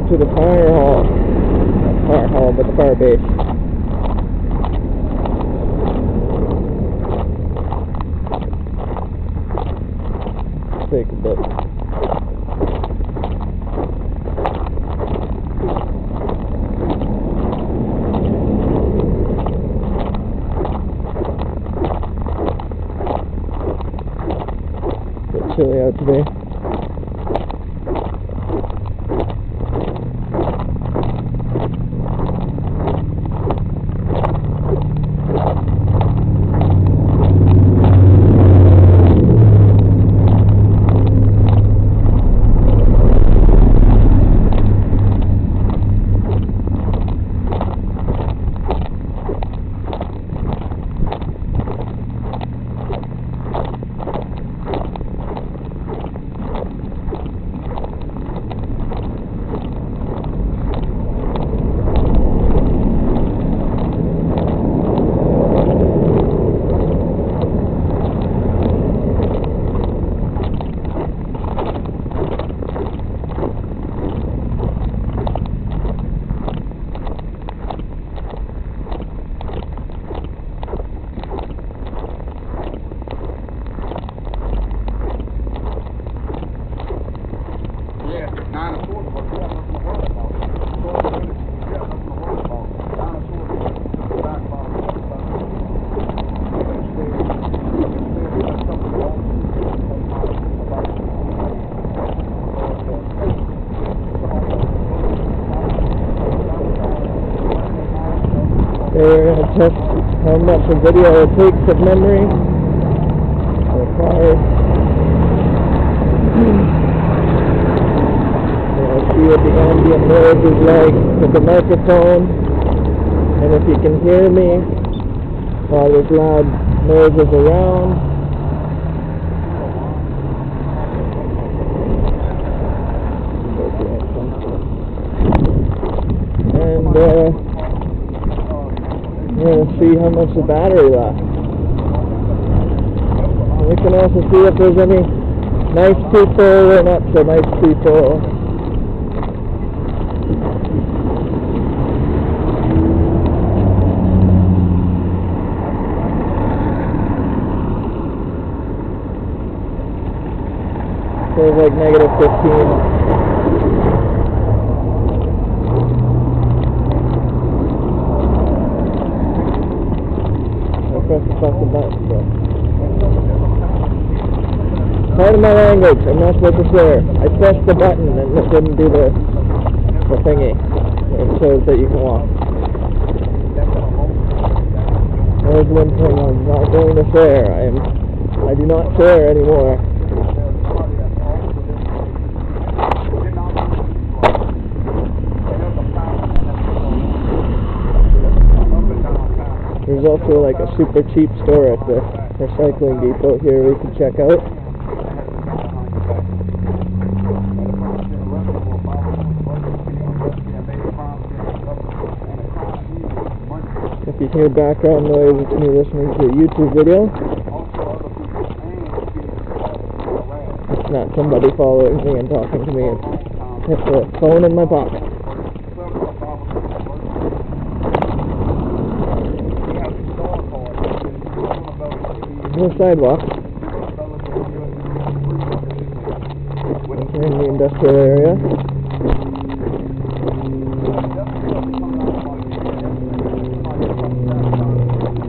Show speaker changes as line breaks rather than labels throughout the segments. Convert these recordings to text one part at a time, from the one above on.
to the fire hall. Not fire hall, but the fire base. Take a bit. Bit chilly out today. We're going to test how much a video takes of memory. See what the ambient noise is like with the microphone, and if you can hear me while there's loud noises around. And we're going to see how much the battery lasts. We can also see if there's any nice people or not so nice people. So it's like negative 15. I pressed the fucking button, bro. Part of my language, I'm not supposed to swear. I pressed the button and it didn't do the thingy. It shows that you can walk. There's one thing I'm not going to swear. I do not swear anymore. There's also like a super cheap store at the recycling depot here we can check out. If you hear background noise, it's me listening to a YouTube video. It's not somebody following me and talking to me. It's the phone in my pocket. The sidewalk. We're in the industrial area.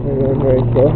We're going very slow.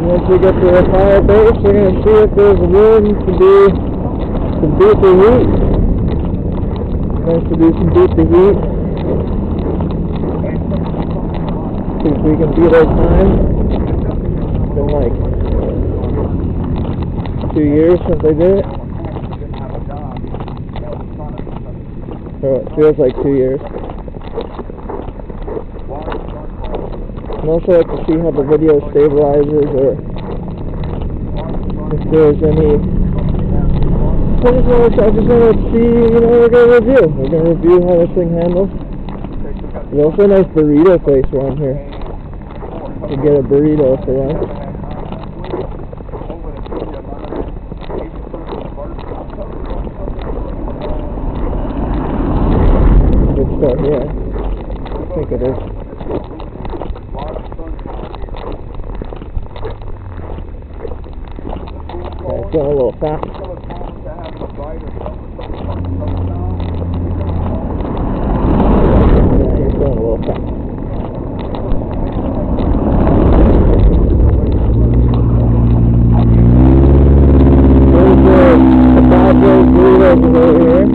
Once we get to the fire base, we're going to see if there's room to do some deeper heat. Nice to do some deeper heat. See if we can beat our time. It's been like 2 years since I did it. Or it feels like 2 years. And also like to see how the video stabilizes, or if there's any. I just want to see, you know, we're going to review how this thing handles. There's also a nice burrito place around here. To get a burrito for lunch. Good stuff, yeah. I think it is. Okay, it's going a little fast. Yeah, he's going a little fast. Burritos over here.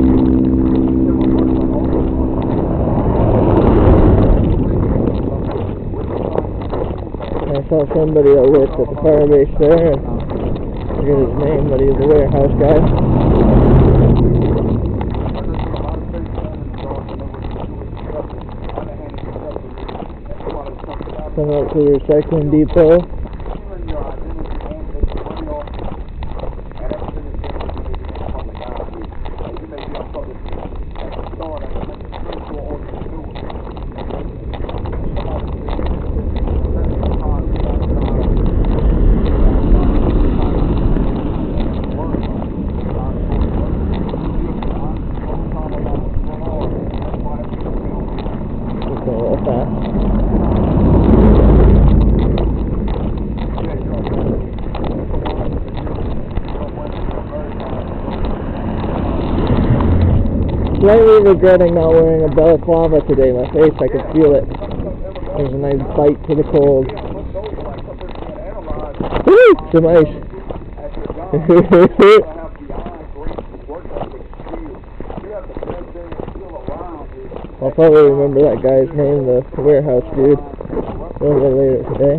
I saw somebody that worked at the fire base there. I forget his name, but he's a warehouse guy. Come up to the recycling depot. Slightly regretting not wearing a balaclava today. My face, I could feel it. There's a nice bite to the cold. Woo! Some ice. I'll probably remember that guy's name, the warehouse dude, a little bit later today.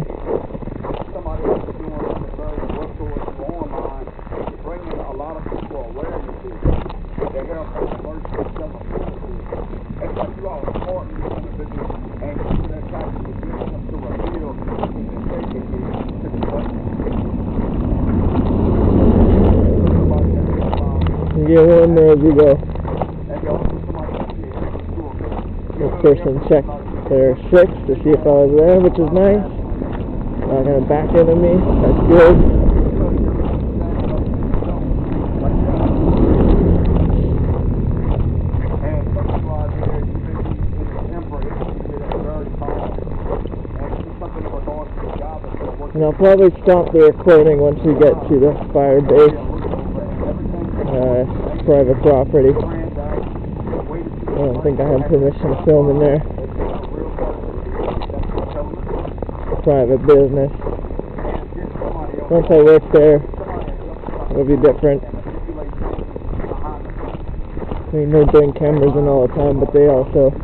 You get one there as you go. This person checked their 6 to see if I was there, which is nice. Not going to back into me. That's good. And I'll probably stop the recording once we get to the fire base. Private property. I don't think I have permission to film in there. Private business. Once I work there, it'll be different. I mean, they bring cameras in all the time, but they also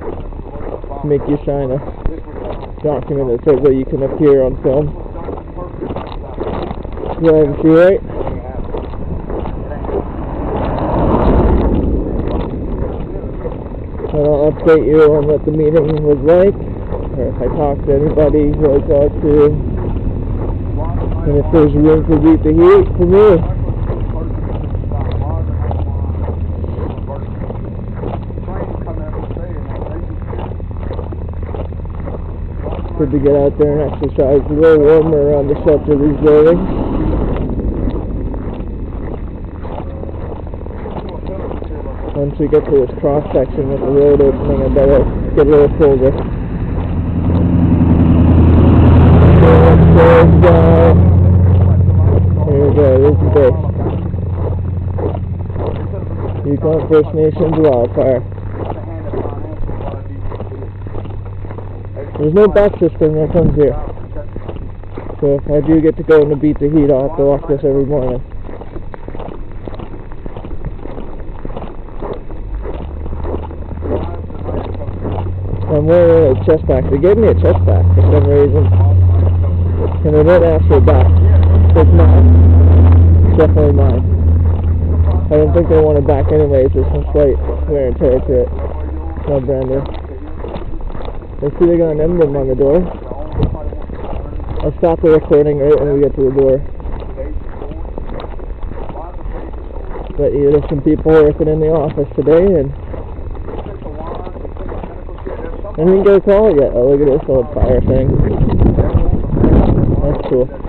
make you sign a document that says that you can appear on film. Yeah, and see, right? I'll update you on what the meeting was like, or if I talk to anybody who I talk to, and if there's room for Beat the Heat for me. Good to get out there and exercise. It's a little warmer around the shelter of these buildings. Once we get to this cross section with the road opening, I better get a little colder. Here we go, this is the base. Yukon First Nations wildfire. There's no back system that comes here. So if I do get to go in to Beat the Heat, I'll have to walk this every morning. I'm wearing a chest pack. They gave me a chest pack for some reason. And they didn't ask for a back. It's not. definitely mine. I don't think they want it back anyways. There's some slight wear and tear to it. No brand new. I see they got an emblem on the door. I'll stop the recording right when we get to the door. But yeah, there's some people working in the office today, and I didn't get a call yet. Oh, look at this old fire thing. That's cool.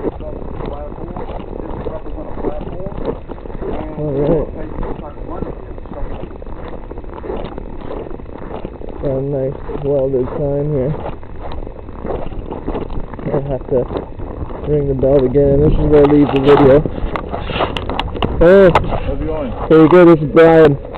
Alright. Got a nice welded sign here. I'll have to ring the bell again. This is where I leave the video. Hey.
How's it going?
Pretty good. This is Brian.